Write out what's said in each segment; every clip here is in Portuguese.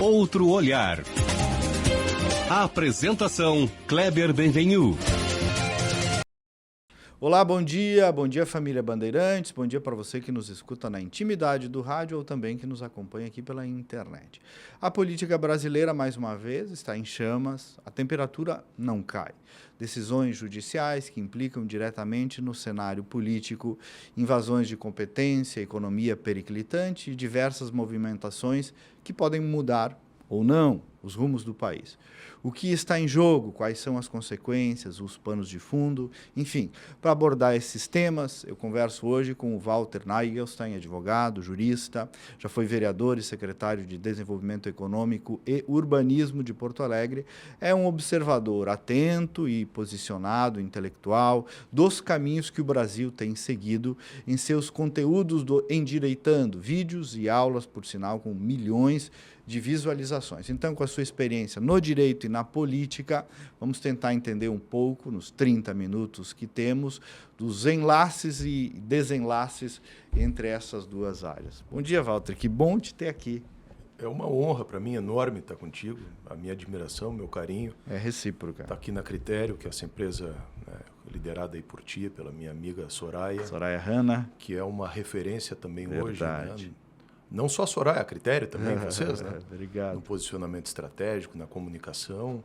outro olhar. A apresentação, Kleber Benvenu. Olá, bom dia família Bandeirantes, bom dia para você que nos escuta na intimidade do rádio ou também que nos acompanha aqui pela internet. A política brasileira, mais uma vez, está em chamas, a temperatura não cai. Decisões judiciais que implicam diretamente no cenário político, invasões de competência, economia periclitante e diversas movimentações que podem mudar ou não os rumos do país. O que está em jogo, quais são as consequências, os panos de fundo, enfim. Para abordar esses temas, eu converso hoje com o Walter Nagelstein, advogado, jurista, já foi vereador e secretário de Desenvolvimento Econômico e Urbanismo de Porto Alegre. É um observador atento e posicionado, intelectual, dos caminhos que o Brasil tem seguido em seus conteúdos do Endireitando, vídeos e aulas, por sinal, com milhões de visualizações. Então, com a sua experiência no direito e na política, vamos tentar entender um pouco, nos 30 minutos que temos, dos enlaces e desenlaces entre essas duas áreas. Bom dia, Walter, que bom te ter aqui. É uma honra para mim, enorme estar contigo, a minha admiração, meu carinho. É recíproca. Estar aqui na Critério, que é essa empresa liderada aí por ti, pela minha amiga Soraya. Soraya Hanna. Que é uma referência também Verdade. hoje, né? Não só a Soraya, a Critério também, vocês, né? Obrigado. No posicionamento estratégico, na comunicação.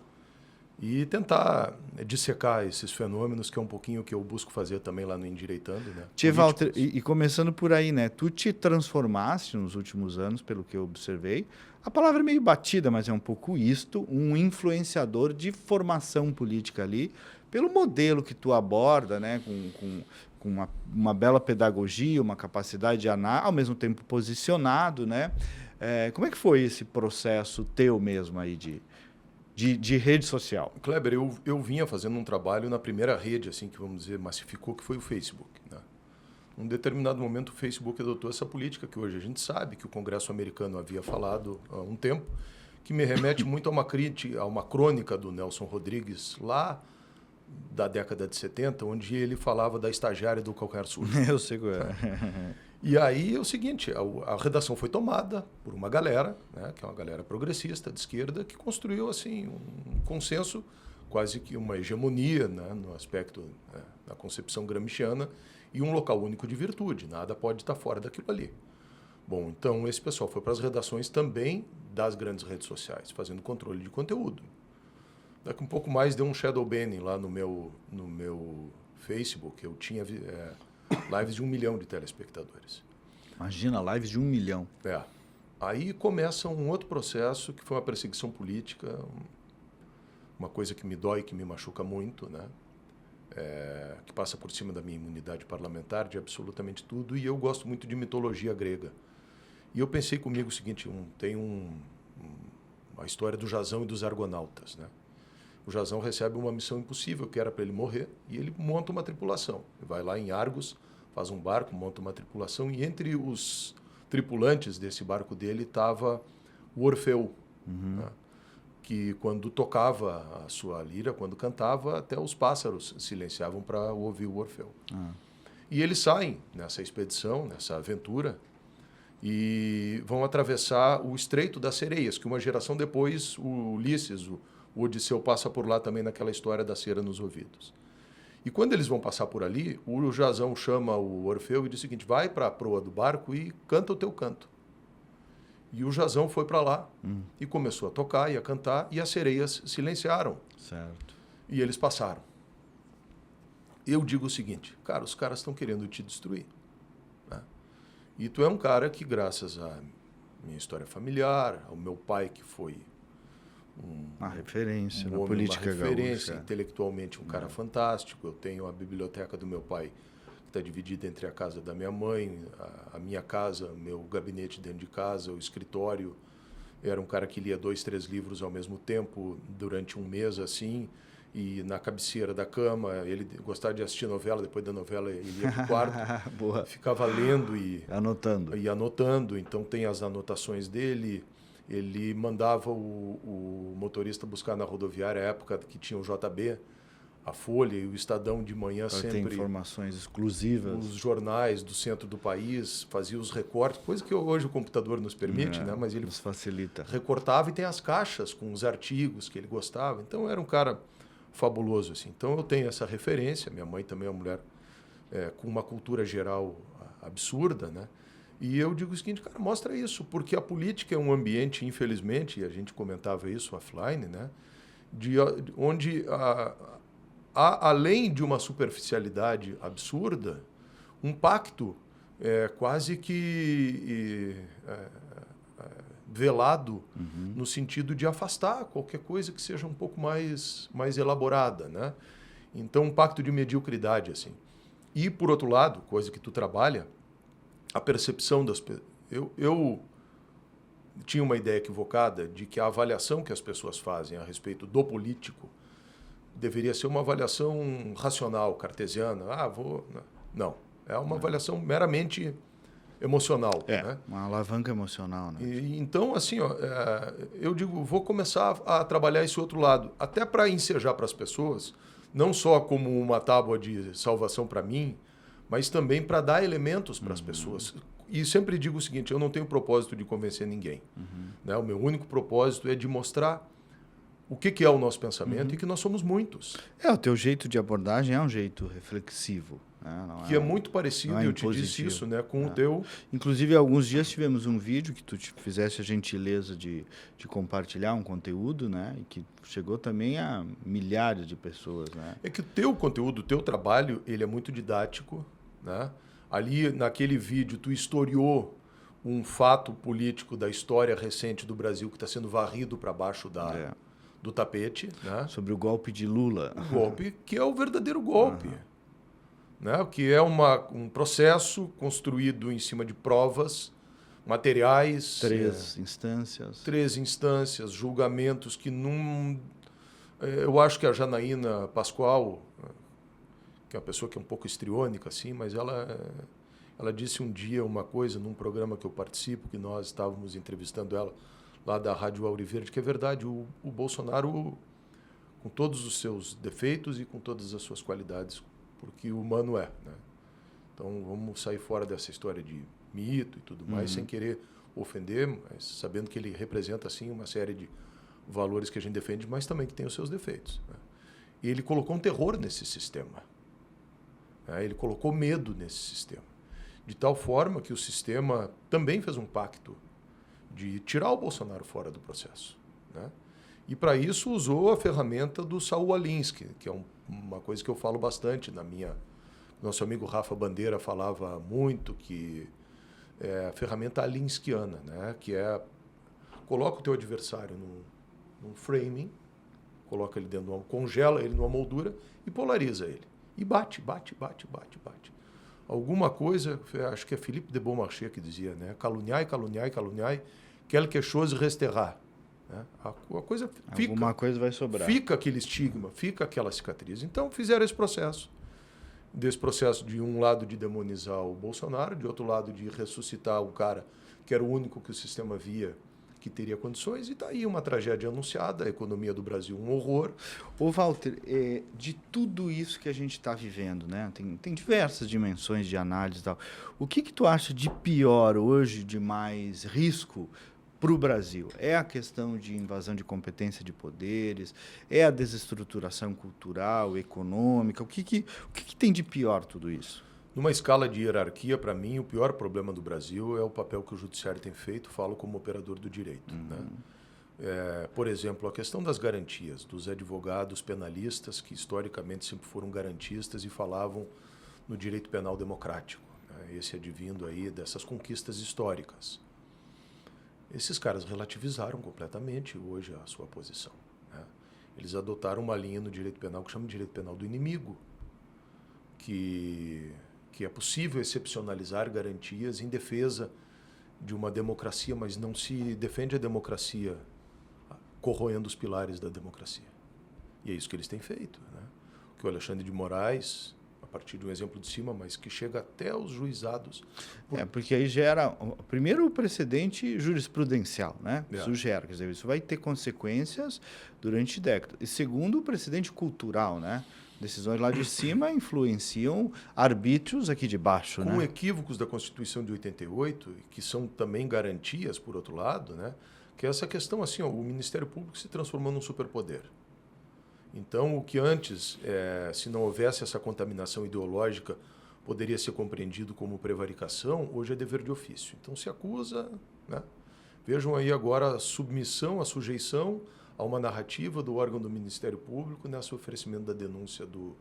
E tentar dissecar esses fenômenos, que é um pouquinho o que eu busco fazer também lá no Endireitando, né? Tia Walter, e começando por aí, né? Tu te transformaste nos últimos anos, pelo que eu observei. A palavra é meio batida, mas é um pouco isto, um influenciador de formação política ali, pelo modelo que tu aborda, né? Com uma bela pedagogia, uma capacidade de análise, ao mesmo tempo posicionado, né? Como é que foi esse processo teu mesmo aí de rede social? Kleber, eu vinha fazendo um trabalho na primeira rede, assim, que vamos dizer, massificou, que foi o Facebook, né? Num determinado momento, o Facebook adotou essa política que hoje a gente sabe que o Congresso americano havia falado há um tempo, que me remete muito a uma crítica, a uma crônica do Nelson Rodrigues, lá da década de 70, onde ele falava da estagiária do calcanhar sujo. Eu sei qual é. E aí é o seguinte, a redação foi tomada por uma galera, né, que é uma galera progressista, de esquerda, que construiu assim um consenso, quase que uma hegemonia, né, no aspecto da concepção gramsciana, e um local único de virtude, nada pode estar fora daquilo ali. Bom, então esse pessoal foi para as redações também das grandes redes sociais, fazendo controle de conteúdo. Daqui um pouco mais deu um shadow banning lá no meu Facebook. Eu tinha lives de 1 milhão de telespectadores. Imagina, lives de 1 milhão. Aí começa um outro processo que foi uma perseguição política, uma coisa que me dói, que me machuca muito, né? Que passa por cima da minha imunidade parlamentar, de absolutamente tudo, e eu gosto muito de mitologia grega. E eu pensei comigo o seguinte, tem a história do Jasão e dos Argonautas, né? O Jasão recebe uma missão impossível, que era para ele morrer, e ele monta uma tripulação. Ele vai lá em Argos, faz um barco, monta uma tripulação, e entre os tripulantes desse barco dele estava o Orfeu, né? Que quando tocava a sua lira, quando cantava, até os pássaros silenciavam para ouvir o Orfeu. E eles saem nessa expedição, nessa aventura, e vão atravessar o Estreito das Sereias, que uma geração depois, o Ulisses, o Odisseu passa por lá também naquela história da cera nos ouvidos. E quando eles vão passar por ali, o Jasão chama o Orfeu e diz o seguinte, vai para a proa do barco e canta o teu canto. E o Jasão foi para lá e começou a tocar e a cantar, e as sereias silenciaram. Certo. E eles passaram. Eu digo o seguinte, cara, os caras estão querendo te destruir, né? E tu é um cara que, graças à minha história familiar, ao meu pai, que foi uma referência na política gaúcha. Uma referência, intelectualmente, um cara fantástico. Eu tenho a biblioteca do meu pai, que está dividida entre a casa da minha mãe, a minha casa, meu gabinete dentro de casa, o escritório. Eu era um cara que lia 2, 3 livros ao mesmo tempo, durante um mês, assim, e na cabeceira da cama, ele gostava de assistir novela, depois da novela ele ia para o quarto, Boa. Ficava lendo e anotando. Então tem as anotações dele. Ele mandava o motorista buscar na rodoviária, a época que tinha o JB, A Folha e o Estadão de manhã Tem sempre... informações exclusivas. Os jornais do centro do país faziam os recortes, coisa que hoje o computador nos permite, né? Mas ele nos facilita. recortava e tem as caixas com os artigos que ele gostava. Então, era um cara fabuloso, assim. Então, eu tenho essa referência. Minha mãe também é uma mulher com uma cultura geral absurda, né? E eu digo o seguinte, cara, mostra isso, porque a política é um ambiente, infelizmente, e a gente comentava isso offline, né? Onde além de uma superficialidade absurda, um pacto quase que velado no sentido de afastar qualquer coisa que seja um pouco mais elaborada, né? Então, um pacto de mediocridade, assim. E, por outro lado, coisa que tu trabalha, a percepção das pessoas... Eu tinha uma ideia equivocada de que a avaliação que as pessoas fazem a respeito do político deveria ser uma avaliação racional, cartesiana. Não. É uma avaliação meramente emocional. Né? Uma alavanca emocional. Né? Então, assim, eu digo, vou começar a trabalhar esse outro lado, até para ensejar para as pessoas, não só como uma tábua de salvação para mim, mas também para dar elementos para as pessoas. E sempre digo o seguinte, eu não tenho propósito de convencer ninguém. Né? O meu único propósito é de mostrar o que é o nosso pensamento e que nós somos muitos. O teu jeito de abordagem é um jeito reflexivo. Né? Que é muito parecido, eu te disse isso, né, com o teu... Inclusive, há alguns dias tivemos um vídeo que tu fizeste a gentileza de compartilhar um conteúdo, né, e que chegou também a milhares de pessoas. Né? É que o teu conteúdo, o teu trabalho, ele é muito didático. Né? Ali, naquele vídeo, tu historiou um fato político da história recente do Brasil que está sendo varrido para baixo do tapete. Né? Sobre o golpe de Lula. O golpe que é o verdadeiro golpe. Né? Que é um processo construído em cima de provas, materiais... Três instâncias, julgamentos que não... Eu acho que a Janaína Pascoal, que é uma pessoa que é um pouco histriônica, assim, mas ela disse um dia uma coisa num programa que eu participo, que nós estávamos entrevistando ela lá da Rádio Auriverde, que é verdade, o Bolsonaro, com todos os seus defeitos e com todas as suas qualidades, porque o humano é. Né? Então, vamos sair fora dessa história de mito e tudo mais, sem querer ofender, mas sabendo que ele representa, assim, uma série de valores que a gente defende, mas também que tem os seus defeitos. Né? E ele colocou um terror nesse sistema. Né? Ele colocou medo nesse sistema. De tal forma que o sistema também fez um pacto de tirar o Bolsonaro fora do processo. Né? E, para isso, usou a ferramenta do Saul Alinsky, que é uma coisa que eu falo bastante na minha... Nosso amigo Rafa Bandeira falava muito que é a ferramenta alinskiana, né? Que é... Coloca o teu adversário num framing, coloca ele dentro congela ele numa moldura e polariza ele. E bate. Alguma coisa, acho que é Philippe de Beaumarchais que dizia, né? Caluniai, quelque chose restera. Né? A coisa fica... Alguma coisa vai sobrar. Fica aquele estigma, fica aquela cicatriz. Então, fizeram esse processo. Desse processo de um lado de demonizar o Bolsonaro, de outro lado de ressuscitar o cara que era o único que o sistema via que teria condições, e está aí uma tragédia anunciada, a economia do Brasil um horror. Ô Walter, de tudo isso que a gente está vivendo, né? Tem diversas dimensões de análise e tal. O que tu acha de pior hoje, de mais risco para o Brasil? É a questão de invasão de competência de poderes? É a desestruturação cultural, econômica? O que tem de pior tudo isso? Numa escala de hierarquia, para mim, o pior problema do Brasil é o papel que o judiciário tem feito, falo como operador do direito. Né? Por exemplo, a questão das garantias, dos advogados penalistas, que historicamente sempre foram garantistas e falavam no direito penal democrático. Né? Esse advindo aí dessas conquistas históricas. Esses caras relativizaram completamente hoje a sua posição. Né? Eles adotaram uma linha no direito penal que chama de direito penal do inimigo, que é possível excepcionalizar garantias em defesa de uma democracia, mas não se defende a democracia corroendo os pilares da democracia. E é isso que eles têm feito. Né? Que o Alexandre de Moraes, a partir de um exemplo de cima, mas que chega até os juizados... Porque aí gera, primeiro, o precedente jurisprudencial, né? Isso gera, quer dizer, isso vai ter consequências durante décadas. E segundo, o precedente cultural, né? Decisões lá de cima influenciam arbítrios aqui de baixo, com né? equívocos da Constituição de 88, que são também garantias, por outro lado, né? Que é essa questão assim, ó, o Ministério Público se transformou num superpoder. Então, o que antes, se não houvesse essa contaminação ideológica, poderia ser compreendido como prevaricação, hoje é dever de ofício. Então, se acusa, né? Vejam aí agora a submissão, a sujeição a uma narrativa do órgão do Ministério Público nesse oferecimento da denúncia do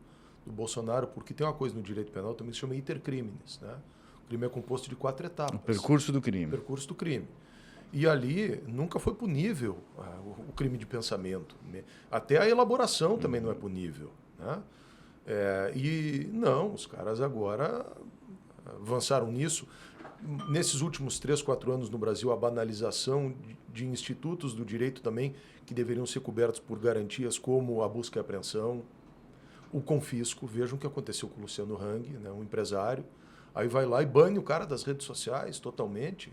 Bolsonaro, porque tem uma coisa no direito penal também que se chama iter criminis, né? O crime é composto de 4 etapas. O percurso do crime. O percurso do crime. E ali nunca foi punível o crime de pensamento. Até a elaboração também não é punível, né? E não, os caras agora avançaram nisso. Nesses últimos 3, 4 anos no Brasil, a banalização de institutos do direito também que deveriam ser cobertos por garantias como a busca e apreensão, o confisco. Vejam o que aconteceu com o Luciano Hang, né, um empresário. Aí vai lá e bane o cara das redes sociais totalmente.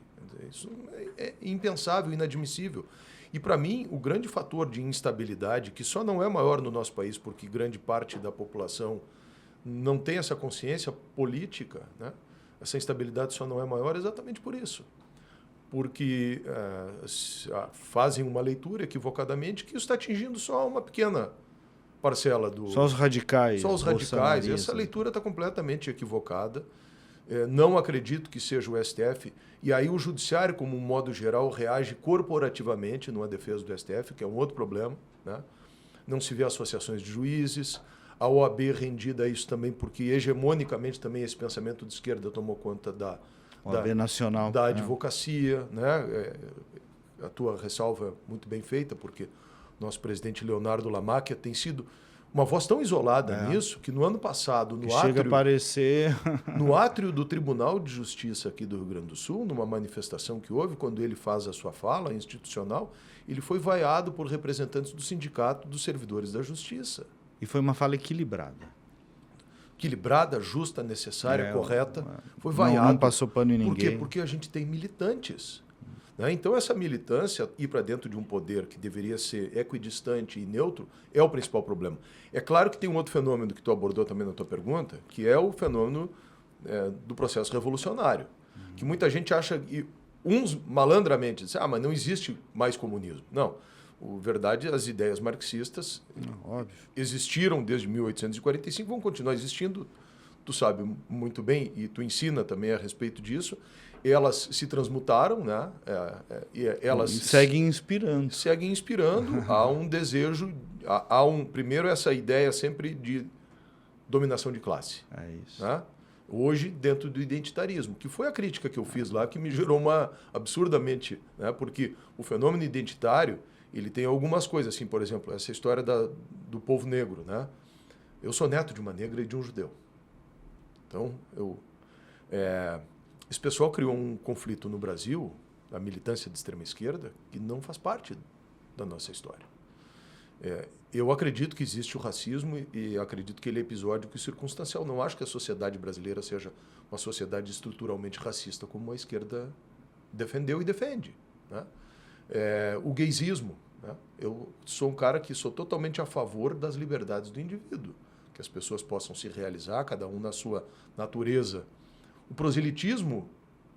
Isso é impensável, inadmissível. E, para mim, o grande fator de instabilidade, que só não é maior no nosso país porque grande parte da população não tem essa consciência política, né? Essa instabilidade só não é maior exatamente por isso. Porque fazem uma leitura equivocadamente que isso está atingindo só uma pequena parcela do... Só os radicais. Só os radicais. Essa leitura está completamente equivocada. Não acredito que seja o STF. E aí o judiciário, como um modo geral, reage corporativamente numa defesa do STF, que é um outro problema, né? Não se vê associações de juízes. A OAB rendida a isso também, porque hegemonicamente também esse pensamento de esquerda tomou conta da OAB nacional, da advocacia, né? A tua ressalva é muito bem feita, porque nosso presidente Leonardo Lamacchia tem sido uma voz tão isolada nisso que no ano passado, chega a aparecer no átrio do Tribunal de Justiça aqui do Rio Grande do Sul, numa manifestação que houve, quando ele faz a sua fala institucional, ele foi vaiado por representantes do Sindicato dos Servidores da Justiça. E foi uma fala equilibrada. Equilibrada, justa, necessária, correta. Foi vaiado. Não passou pano em ninguém. Por quê? Porque a gente tem militantes. Né? Então, essa militância, ir para dentro de um poder que deveria ser equidistante e neutro, é o principal problema. É claro que tem um outro fenômeno que tu abordou também na tua pergunta, que é o fenômeno do processo revolucionário. Que muita gente acha, e uns malandramente dizem, mas não existe mais comunismo. Não. Verdade, as ideias marxistas existiram desde 1845, vão continuar existindo, tu sabe muito bem, e tu ensina também a respeito disso. Elas se transmutaram, né? Elas seguem inspirando. Seguem inspirando. Há um desejo, primeiro essa ideia sempre de dominação de classe. É isso. Né? Hoje, dentro do identitarismo, que foi a crítica que eu fiz lá, que me gerou uma absurdamente, né? Porque o fenômeno identitário, ele tem algumas coisas, assim, por exemplo, essa história do povo negro, né? Eu sou neto de uma negra e de um judeu. Então, esse pessoal criou um conflito no Brasil, a militância de extrema esquerda, que não faz parte da nossa história. Eu acredito que existe o racismo e acredito que ele é episódico e circunstancial. Não acho que a sociedade brasileira seja uma sociedade estruturalmente racista, como a esquerda defendeu e defende, né? O gaysismo, né? Eu sou um cara que sou totalmente a favor das liberdades do indivíduo, que as pessoas possam se realizar, cada um na sua natureza. O proselitismo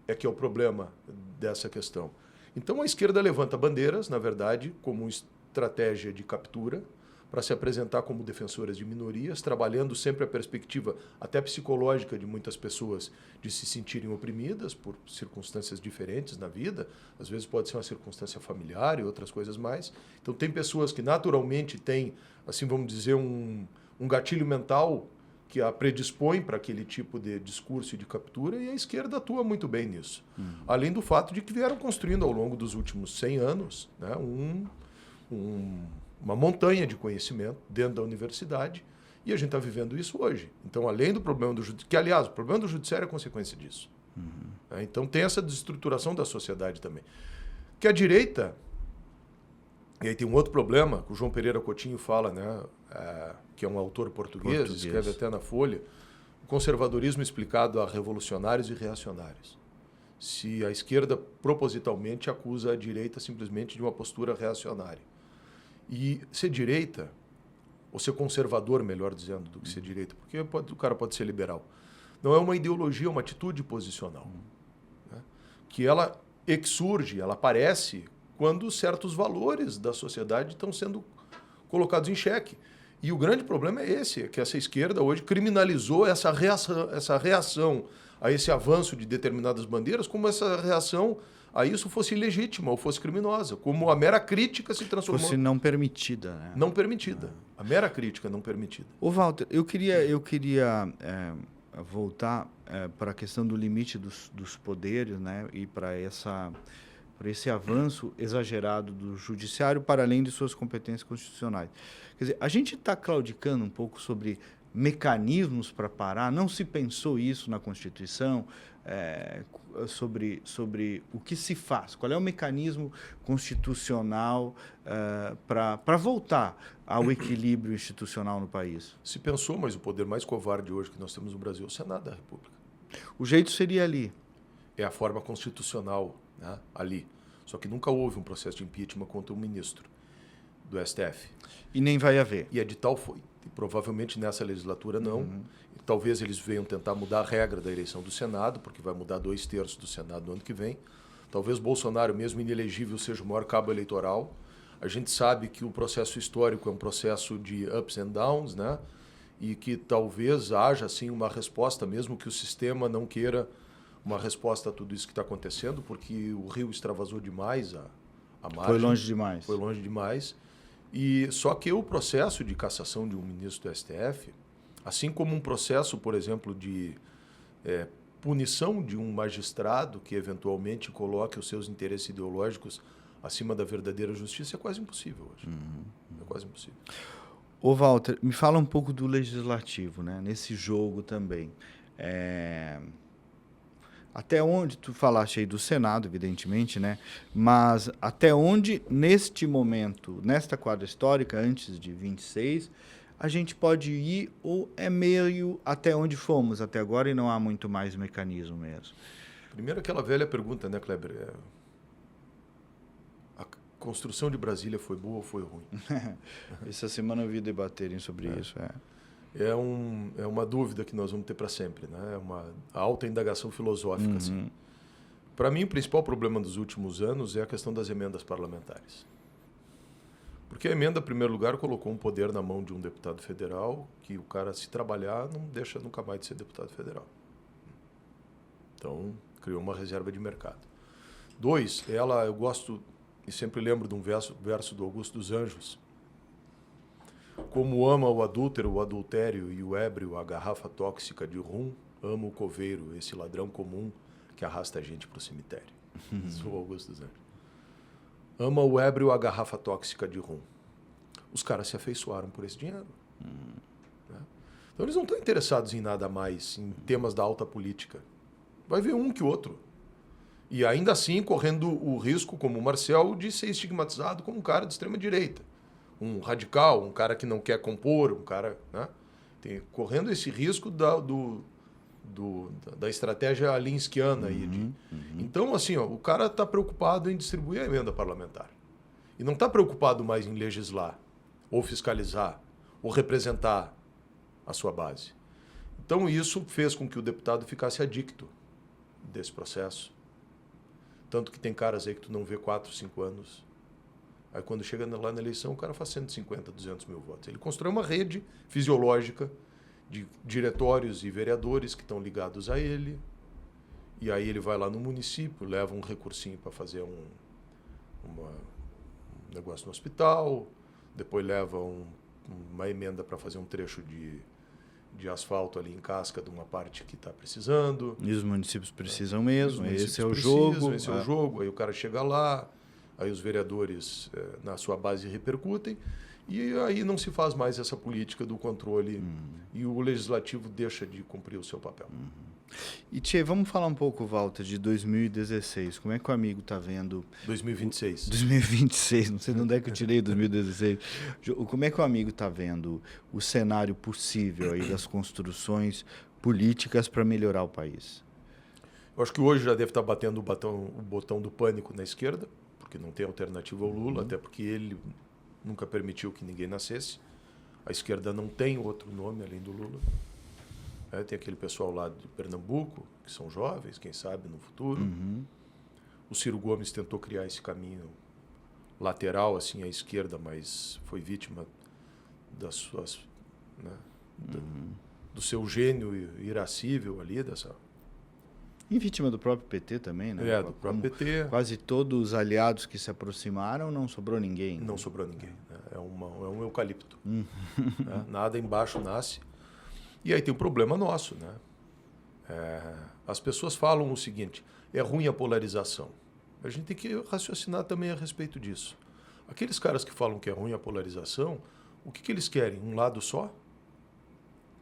é que é o problema dessa questão. Então a esquerda levanta bandeiras, na verdade, como estratégia de captura, para se apresentar como defensoras de minorias, trabalhando sempre a perspectiva até psicológica de muitas pessoas de se sentirem oprimidas por circunstâncias diferentes na vida. Às vezes pode ser uma circunstância familiar e outras coisas mais. Então tem pessoas que naturalmente têm, assim vamos dizer, um gatilho mental que a predispõe para aquele tipo de discurso e de captura, e a esquerda atua muito bem nisso. Além do fato de que vieram construindo ao longo dos últimos 100 anos, né, uma montanha de conhecimento dentro da universidade, e a gente está vivendo isso hoje. Então, além do problema do judiciário, que, aliás, o problema do judiciário é consequência disso. Então, tem essa desestruturação da sociedade também. Que a direita, e aí tem um outro problema, que o João Pereira Coutinho fala, né, que é um autor português, escreve até na Folha, o conservadorismo explicado a revolucionários e reacionários. Se a esquerda propositalmente acusa a direita simplesmente de uma postura reacionária. E ser direita ou ser conservador, melhor dizendo, do que ser direita, porque o cara pode ser liberal. Não é uma ideologia, é uma atitude posicional. Né? Que ela surge, ela aparece quando certos valores da sociedade estão sendo colocados em xeque. E o grande problema é esse, é que essa esquerda hoje criminalizou essa reação a esse avanço de determinadas bandeiras, como essa reação a isso fosse ilegítima ou fosse criminosa, como a mera crítica se transformou... Fosse não permitida, né? Não permitida. A mera crítica não permitida. Ô, Walter, eu queria voltar para a questão do limite dos poderes, né? E para esse avanço exagerado do judiciário para além de suas competências constitucionais. Quer dizer, a gente está claudicando um pouco sobre mecanismos para parar, não se pensou isso na Constituição, sobre o que se faz, qual é o mecanismo constitucional para voltar ao equilíbrio institucional no país? Se pensou, mas o poder mais covarde hoje que nós temos no Brasil é o Senado da República. O jeito seria ali. É a forma constitucional, né, ali. Só que nunca houve um processo de impeachment contra um ministro do STF. E nem vai haver. E é de tal foi. E provavelmente nessa legislatura não. E talvez eles venham tentar mudar a regra da eleição do Senado, porque vai mudar 2/3 do Senado no ano que vem. Talvez Bolsonaro, mesmo inelegível, seja o maior cabo eleitoral. A gente sabe que o processo histórico é um processo de ups and downs, né? E que talvez haja assim uma resposta, mesmo que o sistema não queira uma resposta a tudo isso que está acontecendo, porque o rio extravasou demais a margem. Foi longe demais. Foi longe demais. E só que o processo de cassação de um ministro do STF, assim como um processo, por exemplo, de punição de um magistrado que eventualmente coloque os seus interesses ideológicos acima da verdadeira justiça, é quase impossível hoje. É quase impossível. Ô, Walter, me fala um pouco do legislativo, né? Nesse jogo também. Até onde, tu falaste aí do Senado, evidentemente, né? Mas até onde, neste momento, nesta quadra histórica, antes de 26, a gente pode ir ou é meio até onde fomos até agora e não há muito mais mecanismo mesmo? Primeiro aquela velha pergunta, né, Kleber? A construção de Brasília foi boa ou foi ruim? Essa semana eu vi debaterem sobre isso. É uma dúvida que nós vamos ter para sempre, né? É uma alta indagação filosófica. Assim. Para mim, o principal problema dos últimos anos é a questão das emendas parlamentares. Porque a emenda, em primeiro lugar, colocou um poder na mão de um deputado federal que o cara, se trabalhar, não deixa nunca mais de ser deputado federal. Então, criou uma reserva de mercado. 2, eu gosto e sempre lembro de um verso do Augusto dos Anjos. Como ama o adúltero, o adultério e o ébrio, a garrafa tóxica de rum, ama o coveiro, esse ladrão comum que arrasta a gente para o cemitério. Isso é o Augusto dos Anjos. Ama o ébrio, a garrafa tóxica de rum. Os caras se afeiçoaram por esse dinheiro. Né? Então eles não estão interessados em nada mais, em temas da alta política. Vai ver um que outro. E ainda assim correndo o risco, como o Marcel, de ser estigmatizado como um cara de extrema direita. Um radical, um cara que não quer compor, um cara... Né? Correndo esse risco da estratégia alinskiana. Então, assim, o cara está preocupado em distribuir a emenda parlamentar. E não está preocupado mais em legislar, ou fiscalizar, ou representar a sua base. Então, isso fez com que o deputado ficasse adicto desse processo. Tanto que tem caras aí que tu não vê 4, 5 anos... Aí quando chega lá na eleição, o cara faz 150, 200 mil votos. Ele constrói uma rede fisiológica de diretórios e vereadores que estão ligados a ele. E aí ele vai lá no município, leva um recursinho para fazer um negócio no hospital, depois leva uma emenda para fazer um trecho de asfalto ali em casca de uma parte que está precisando. E os municípios precisam mesmo, esse é o jogo. Esse é o jogo, aí o cara chega lá... Aí os vereadores, na sua base, repercutem, e aí não se faz mais essa política do controle, e o legislativo deixa de cumprir o seu papel. E, Tchê, vamos falar um pouco, Walter, de 2016. Como é que o amigo está vendo... 2026. 2026, não sei de onde é que eu tirei 2016. Como é que o amigo está vendo o cenário possível aí das construções políticas para melhorar o país? Eu acho que hoje já deve estar batendo o botão do pânico na esquerda, porque não tem alternativa ao Lula, até porque ele nunca permitiu que ninguém nascesse. A esquerda não tem outro nome além do Lula. Tem aquele pessoal lá de Pernambuco, que são jovens, quem sabe, no futuro. O Ciro Gomes tentou criar esse caminho lateral, assim, à esquerda, mas foi vítima das suas... Né, do seu gênio irascível ali, dessa... E vítima do próprio PT também, né? Do próprio PT. Quase todos os aliados que se aproximaram, não sobrou ninguém. Não sobrou ninguém. Né? É um eucalipto. Né? Nada embaixo nasce. E aí tem um problema nosso. Né? As pessoas falam o seguinte, é ruim a polarização. A gente tem que raciocinar também a respeito disso. Aqueles caras que falam que é ruim a polarização, o que eles querem? Um lado só?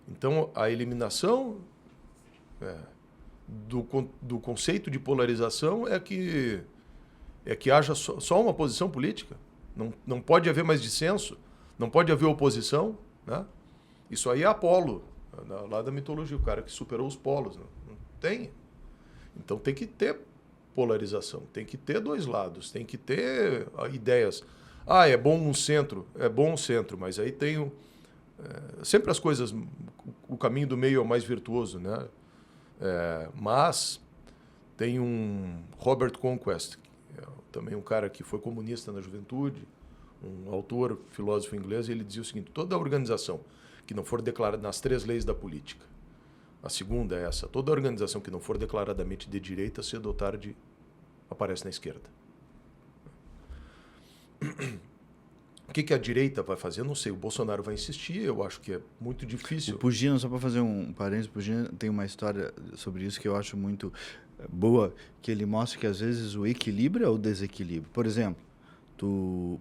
Então, a eliminação... Do conceito de polarização é que haja só uma posição política. Não pode haver mais dissenso, não pode haver oposição. Né? Isso aí é Apolo, lá da mitologia, o cara que superou os polos. Não tem. Então tem que ter polarização, tem que ter dois lados, tem que ter ideias. É bom um centro, mas aí tem sempre as coisas, o caminho do meio é o mais virtuoso, né? Mas tem um Robert Conquest, também um cara que foi comunista na juventude, um autor, filósofo inglês, e ele dizia o seguinte, toda organização que não for declarada nas 3 leis da política, a segunda é essa, toda organização que não for declaradamente de direita, cedo ou tarde aparece na esquerda. O que a direita vai fazer? Eu não sei. O Bolsonaro vai insistir, eu acho que é muito difícil. O Pugino, só para fazer um parênteses, o Pugino tem uma história sobre isso que eu acho muito boa, que ele mostra que às vezes o equilíbrio é o desequilíbrio. Por exemplo,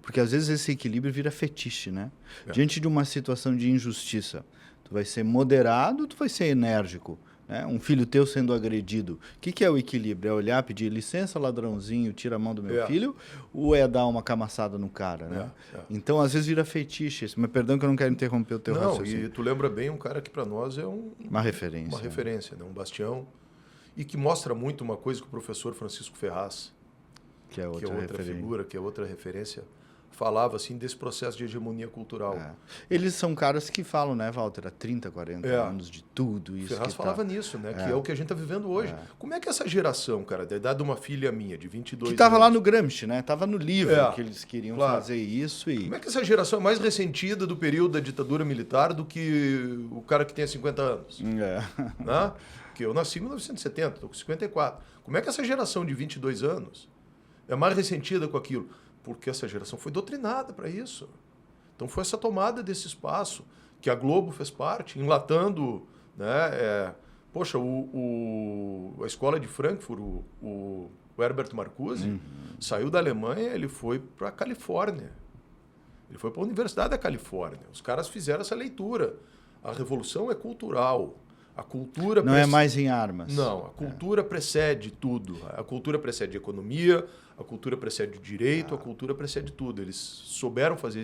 porque às vezes esse equilíbrio vira fetiche, né? Diante de uma situação de injustiça, tu vai ser moderado, tu vai ser enérgico. Né? Um filho teu sendo agredido. O que é o equilíbrio? É olhar, pedir licença, ladrãozinho, tira a mão do meu filho? Ou é dar uma camaçada no cara? Né? Então, às vezes, vira fetiche. Mas perdão que eu não quero interromper o teu raciocínio. E tu lembra bem um cara que para nós é uma referência. Uma referência, né? Um bastião. E que mostra muito uma coisa que o professor Francisco Ferraz, que é outra figura, que é outra referência, falava assim desse processo de hegemonia cultural. Eles são caras que falam, né, Walter, há 30, 40 anos de tudo isso. Ferraz falava nisso, né, que é o que a gente está vivendo hoje. Como é que essa geração, cara, da idade de uma filha minha, de 22 que estava lá no Gramsci, né, estava no livro que eles queriam fazer isso. Como é que essa geração é mais ressentida do período da ditadura militar do que o cara que tem 50 anos? Né? Porque eu nasci em 1970, estou com 54. Como é que essa geração de 22 anos é mais ressentida com aquilo? Porque essa geração foi doutrinada para isso. Então foi essa tomada desse espaço que a Globo fez parte, enlatando, né? Poxa, a escola de Frankfurt, o Herbert Marcuse, saiu da Alemanha, ele foi para a Califórnia. Ele foi para a Universidade da Califórnia. Os caras fizeram essa leitura. A revolução é cultural. A cultura não é mais em armas. Não, a cultura precede tudo. A cultura precede a economia, a cultura precede o direito, a cultura precede tudo. Eles souberam fazer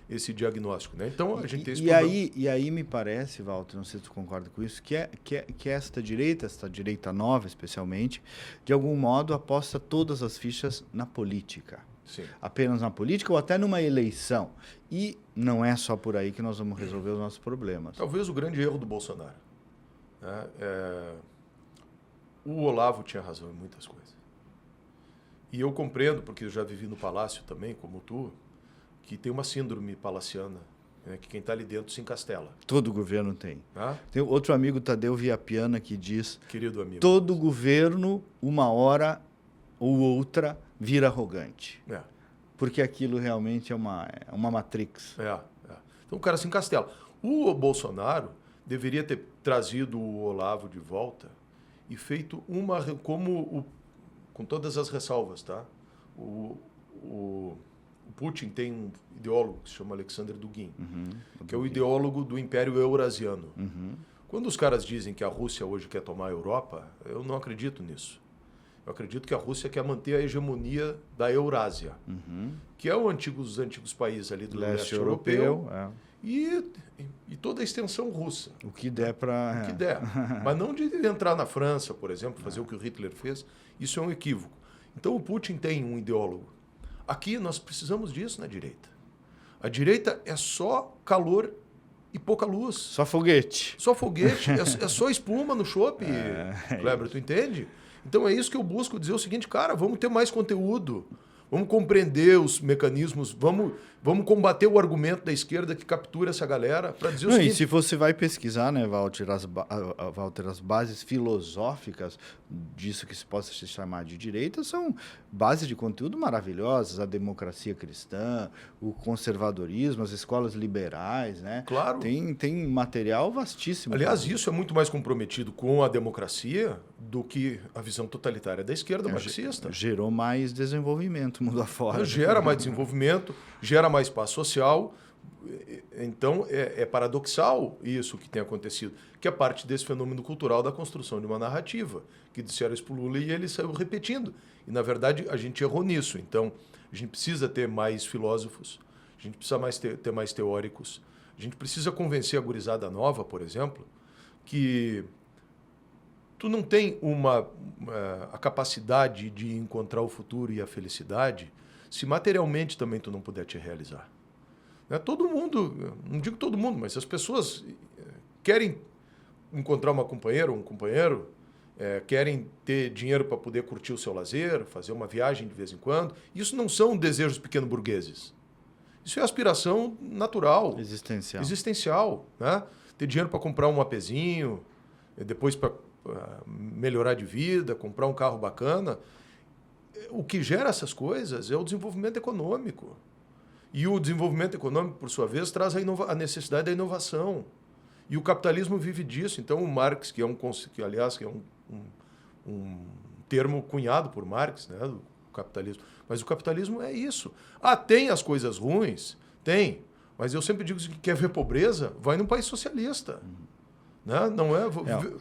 esse diagnóstico, né? Então a gente tem esse problema. E aí me parece, Walter, não sei se tu concorda com isso, que esta direita nova especialmente, de algum modo aposta todas as fichas na política. Sim. Apenas na política ou até numa eleição. E não é só por aí que nós vamos resolver os nossos problemas. Talvez o grande erro do Bolsonaro. O Olavo tinha razão em muitas coisas. E eu compreendo, porque eu já vivi no palácio também, como tu, que tem uma síndrome palaciana, né, que quem está ali dentro se encastela. Todo governo tem. Tem outro amigo, Tadeu Viapiana, que diz... Querido amigo. Todo governo, uma hora ou outra, vira arrogante. Porque aquilo realmente é uma matrix. Então o cara se encastela. O Bolsonaro deveria ter trazido o Olavo de volta e feito com todas as ressalvas, tá? O Putin tem um ideólogo que se chama Alexander Dugin, que é o ideólogo do Império Eurasiano. Quando os caras dizem que a Rússia hoje quer tomar a Europa, eu não acredito nisso. Eu acredito que a Rússia quer manter a hegemonia da Eurásia, que é os antigos países ali do leste europeu. E toda a extensão russa. O que der para... O que der. Mas não de entrar na França, por exemplo, fazer o que o Hitler fez. Isso é um equívoco. Então o Putin tem um ideólogo. Aqui nós precisamos disso na direita. A direita é só calor e pouca luz. Só foguete. Só foguete, é só espuma no chopp, Kleber, tu entende? Então é isso que eu busco dizer o seguinte, cara, vamos ter mais conteúdo, vamos compreender os mecanismos, vamos combater o argumento da esquerda que captura essa galera para dizer o seguinte... E se você vai pesquisar, né, Walter, as bases filosóficas disso que se possa se chamar de direita são bases de conteúdo maravilhosas, a democracia cristã, o conservadorismo, as escolas liberais, né? Claro. Tem material vastíssimo. Aliás, isso é muito mais comprometido com a democracia do que a visão totalitária da esquerda marxista. Gerou mais desenvolvimento mundo afora. Gera mais desenvolvimento, gera mais paz social. Então, é paradoxal isso que tem acontecido, que é parte desse fenômeno cultural da construção de uma narrativa, que disseram isso para o Lula e ele saiu repetindo. E, na verdade, a gente errou nisso. Então, a gente precisa ter mais filósofos, a gente precisa ter mais teóricos, a gente precisa convencer a gurizada nova, por exemplo, que tu não tem a capacidade de encontrar o futuro e a felicidade se materialmente também tu não puder te realizar. Né? Todo mundo, não digo todo mundo, mas as pessoas querem encontrar uma companheira ou um companheiro, querem ter dinheiro para poder curtir o seu lazer, fazer uma viagem de vez em quando. Isso não são desejos pequeno-burgueses. Isso é aspiração natural. Existencial. Né? Ter dinheiro para comprar um apezinho, depois para melhorar de vida, comprar um carro bacana. O que gera essas coisas é o desenvolvimento econômico. E o desenvolvimento econômico, por sua vez, traz a necessidade da inovação. E o capitalismo vive disso. Então, o Marx, que aliás, é um termo cunhado por Marx, né, do capitalismo. Mas o capitalismo é isso. Tem as coisas ruins? Tem. Mas eu sempre digo que quer ver pobreza, vai num país socialista. Né? Não é...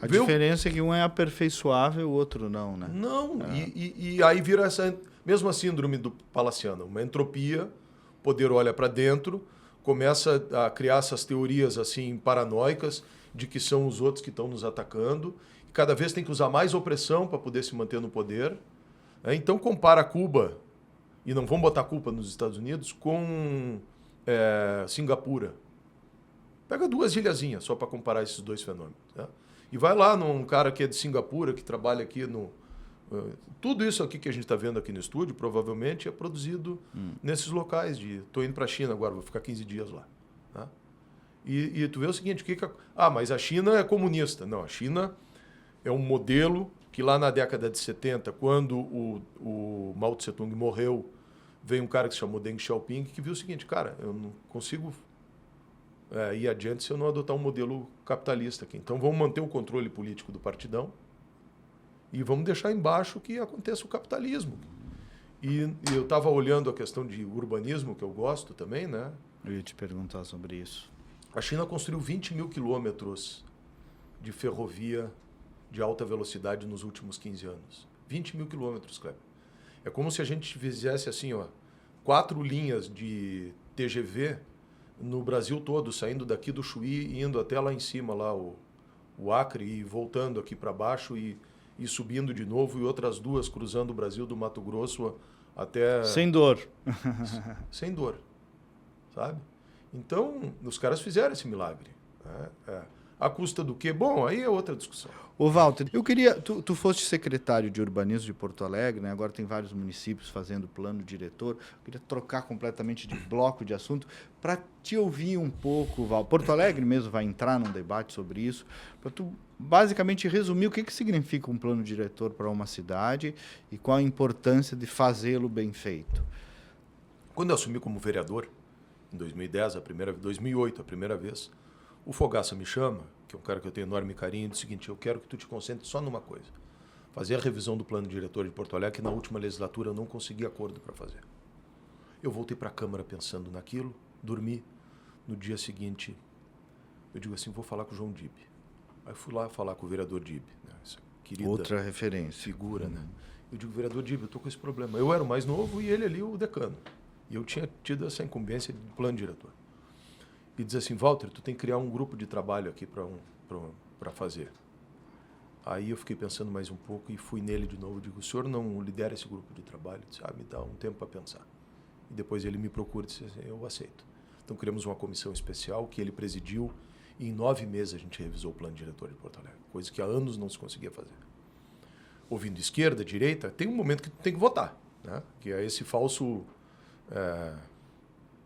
A diferença é que um é aperfeiçoável, o outro não, né? Não. E aí vira essa mesma síndrome do palaciano, uma entropia. O poder olha para dentro, começa a criar essas teorias assim paranoicas de que são os outros que estão nos atacando. E cada vez tem que usar mais opressão para poder se manter no poder. Então compara Cuba, e não vamos botar culpa nos Estados Unidos, com Singapura. Pega 2 ilhazinhas só para comparar esses 2 fenômenos. Né? E vai lá num cara que é de Singapura, que trabalha aqui no... tudo isso aqui que a gente está vendo aqui no estúdio, provavelmente é produzido nesses locais. Estou indo para a China agora, vou ficar 15 dias lá. Né? E tu vê o seguinte, mas a China é comunista. Não, a China é um modelo que lá na década de 70, quando o Mao Tse-tung morreu, veio um cara que se chamou Deng Xiaoping, que viu o seguinte, cara, eu não consigo ir adiante se eu não adotar um modelo capitalista aqui. Então vamos manter o controle político do partidão e vamos deixar embaixo que aconteça o capitalismo. E eu estava olhando a questão de urbanismo, que eu gosto também, né? Eu ia te perguntar sobre isso. A China construiu 20 mil quilômetros de ferrovia de alta velocidade nos últimos 15 anos. 20 mil quilômetros, Kleber. É como se a gente fizesse assim, 4 linhas de TGV no Brasil todo, saindo daqui do Chuí e indo até lá em cima, lá o Acre, e voltando aqui para baixo e subindo de novo, e outras 2 cruzando o Brasil do Mato Grosso até... Sem dor. Sem dor, sabe? Então, os caras fizeram esse milagre. A custa do quê? Bom, aí é outra discussão. Ô Walter, eu queria... Tu foste secretário de Urbanismo de Porto Alegre, né? Agora tem vários municípios fazendo plano diretor. Eu queria trocar completamente de bloco de assunto para te ouvir um pouco, Val. Porto Alegre mesmo vai entrar num debate sobre isso, para tu basicamente resumir o que significa um plano diretor para uma cidade e qual a importância de fazê-lo bem feito. Quando eu assumi como vereador, em 2010, 2008, a primeira vez, o Fogaça me chama, que é um cara que eu tenho enorme carinho, e diz o seguinte, eu quero que tu te concentre só numa coisa, fazer a revisão do plano diretor de Porto Alegre, que na última legislatura eu não consegui acordo para fazer. Eu voltei para a Câmara pensando naquilo, dormi. No dia seguinte, eu digo assim, vou falar com o João Dib. Aí fui lá falar com o vereador Dib, né, essa querida outra referência. Figura, né? Eu digo, vereador Dib, eu estou com esse problema. Eu era o mais novo e ele ali o decano. E eu tinha tido essa incumbência de plano diretor. E diz assim, Walter, tu tem que criar um grupo de trabalho aqui para fazer. Aí eu fiquei pensando mais um pouco e fui nele de novo. Digo, o senhor não lidera esse grupo de trabalho? Ele disse, me dá um tempo para pensar. E depois ele me procura e disse assim, eu aceito. Então criamos uma comissão especial que ele presidiu e em 9 meses a gente revisou o plano diretor de Porto Alegre, coisa que há anos não se conseguia fazer. Ouvindo esquerda, direita, tem um momento que tu tem que votar, né? Que é esse falso...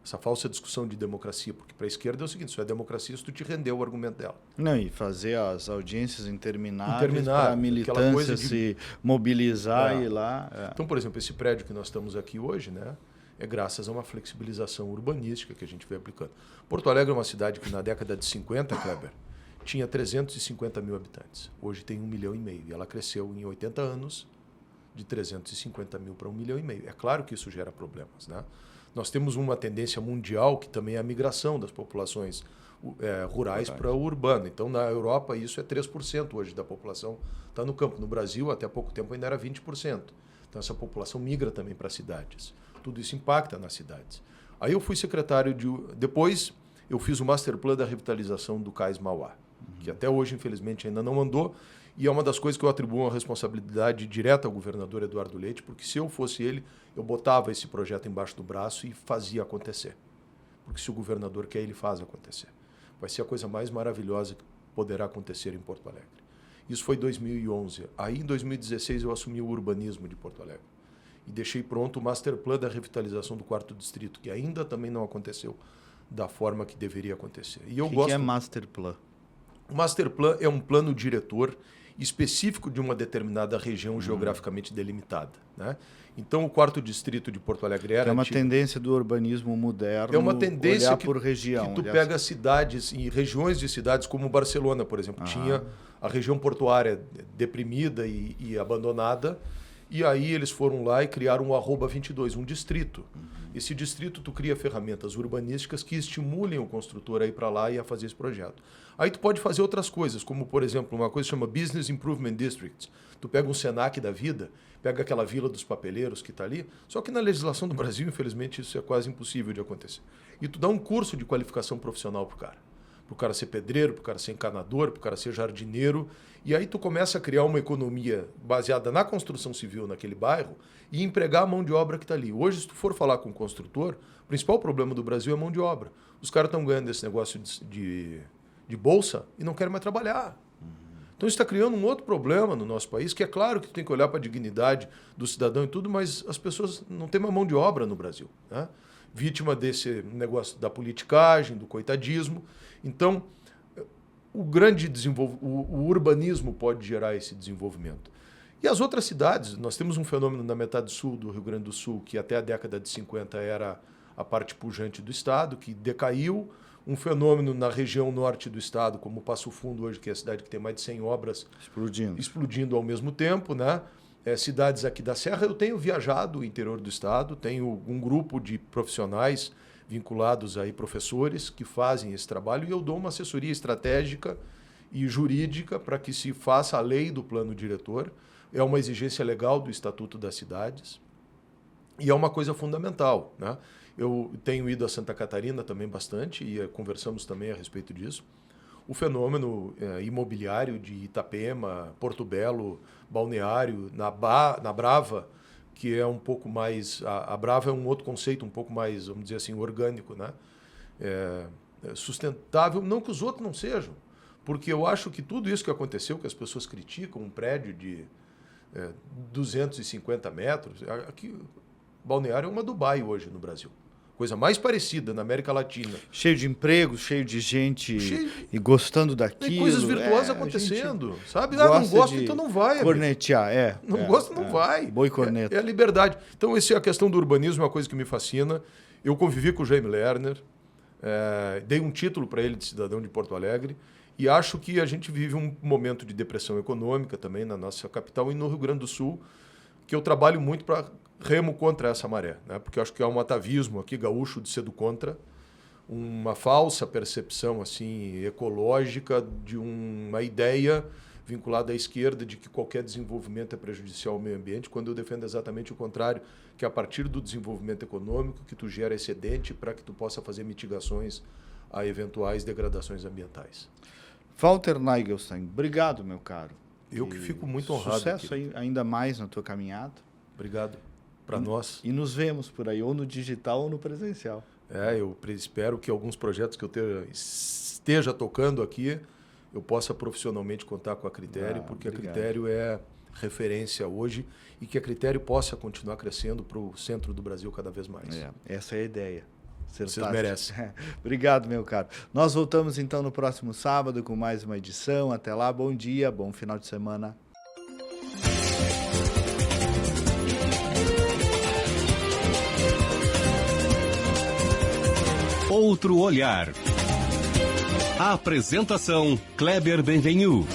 essa falsa discussão de democracia, porque para a esquerda é o seguinte, isso é democracia se tu te rendeu o argumento dela. Não, e fazer as audiências intermináveis para a militância se mobilizar e ir lá. Então, por exemplo, esse prédio que nós estamos aqui hoje, né, é graças a uma flexibilização urbanística que a gente vem aplicando. Porto Alegre é uma cidade que na década de 50, Kleber, tinha 350 mil habitantes. Hoje tem 1,5 milhão. E ela cresceu em 80 anos de 350 mil para 1,5 milhão. É claro que isso gera problemas, né? Nós temos uma tendência mundial que também é a migração das populações rurais para o urbano. Então, na Europa, isso é 3% hoje da população está no campo. No Brasil, até há pouco tempo, ainda era 20%. Então, essa população migra também para as cidades. Tudo isso impacta nas cidades. Aí eu fui secretário de... Depois, eu fiz o Master Plan da revitalização do Cais Mauá, que até hoje, infelizmente, ainda não andou. E é uma das coisas que eu atribuo uma responsabilidade direta ao governador Eduardo Leite, porque se eu fosse ele, eu botava esse projeto embaixo do braço e fazia acontecer. Porque se o governador quer, ele faz acontecer. Vai ser a coisa mais maravilhosa que poderá acontecer em Porto Alegre. Isso foi em 2011. Aí, em 2016, eu assumi o urbanismo de Porto Alegre. E deixei pronto o Master Plan da revitalização do 4º Distrito, que ainda também não aconteceu da forma que deveria acontecer. E eu gosto... que é Master Plan? O Master Plan é um plano diretor específico de uma determinada região geograficamente delimitada, né? Então, o 4º Distrito de Porto Alegre era... É uma tendência do urbanismo moderno, é uma tendência olhar por região. Que tu pega cidades e regiões de cidades como Barcelona, por exemplo. Tinha a região portuária deprimida e abandonada, e aí eles foram lá e criaram o @22, um distrito. Esse distrito, tu cria ferramentas urbanísticas que estimulem o construtor a ir para lá e a fazer esse projeto. Aí tu pode fazer outras coisas, como, por exemplo, uma coisa que chama Business Improvement Districts. Tu pega um Senac da vida, pega aquela Vila dos Papeleiros que está ali, só que na legislação do Brasil, infelizmente, isso é quase impossível de acontecer. E tu dá um curso de qualificação profissional para o cara. Para o cara ser pedreiro, para o cara ser encanador, para o cara ser jardineiro. E aí tu começa a criar uma economia baseada na construção civil naquele bairro e empregar a mão de obra que está ali. Hoje, se tu for falar com o construtor, o principal problema do Brasil é mão de obra. Os caras estão ganhando esse negócio de bolsa e não querem mais trabalhar. Então isso está criando um outro problema no nosso país, que é claro que tu tem que olhar para a dignidade do cidadão e tudo, mas as pessoas não têm mais mão de obra no Brasil, né? Vítima desse negócio da politicagem, do coitadismo. Então, o urbanismo pode gerar esse desenvolvimento. E as outras cidades, nós temos um fenômeno na metade sul do Rio Grande do Sul, que até a década de 50 era a parte pujante do estado, que decaiu. Um fenômeno na região norte do estado, como Passo Fundo hoje, que é a cidade que tem mais de 100 obras explodindo ao mesmo tempo, né? Cidades aqui da Serra, eu tenho viajado o interior do estado, tenho um grupo de profissionais vinculados aí, professores, que fazem esse trabalho, e eu dou uma assessoria estratégica e jurídica para que se faça a lei do plano diretor. É uma exigência legal do Estatuto das Cidades e é uma coisa fundamental, né? Eu tenho ido a Santa Catarina também bastante e conversamos também a respeito disso. O fenômeno imobiliário de Itapema, Porto Belo, Balneário, na Brava, que é um pouco mais... A Brava é um outro conceito, um pouco mais, vamos dizer assim, orgânico, né? Sustentável, não que os outros não sejam, porque eu acho que tudo isso que aconteceu, que as pessoas criticam, um prédio de 250 metros, aqui, Balneário é uma Dubai hoje no Brasil. Coisa mais parecida na América Latina. Cheio de empregos, cheio de gente e gostando daquilo. Tem coisas virtuosas acontecendo, sabe? Não gosta, então não vai. Cornetear, Não gosta, não vai. Boi corneta. É a liberdade. Então, essa é a questão do urbanismo, é uma coisa que me fascina. Eu convivi com o Jaime Lerner, dei um título para ele de cidadão de Porto Alegre, e acho que a gente vive um momento de depressão econômica também na nossa capital e no Rio Grande do Sul, que eu trabalho muito para remo contra essa maré, né? Porque eu acho que há um atavismo aqui gaúcho de ser do contra, uma falsa percepção assim ecológica de uma ideia vinculada à esquerda de que qualquer desenvolvimento é prejudicial ao meio ambiente, quando eu defendo exatamente o contrário, que é a partir do desenvolvimento econômico que tu gera excedente para que tu possa fazer mitigações a eventuais degradações ambientais. Walter Neigelstein, obrigado, meu caro. Eu que fico muito honrado. Sucesso ainda mais na tua caminhada. Obrigado. Para nós. E nos vemos por aí, ou no digital ou no presencial. Eu espero que alguns projetos que eu esteja tocando aqui, eu possa profissionalmente contar com a Critério, porque obrigado. A Critério é referência hoje e que a Critério possa continuar crescendo para o centro do Brasil cada vez mais. Essa é a ideia. Vocês merecem. Obrigado, meu caro. Nós voltamos então no próximo sábado com mais uma edição. Até lá, bom dia, bom final de semana. Outro olhar. A apresentação Kleber Benvenu.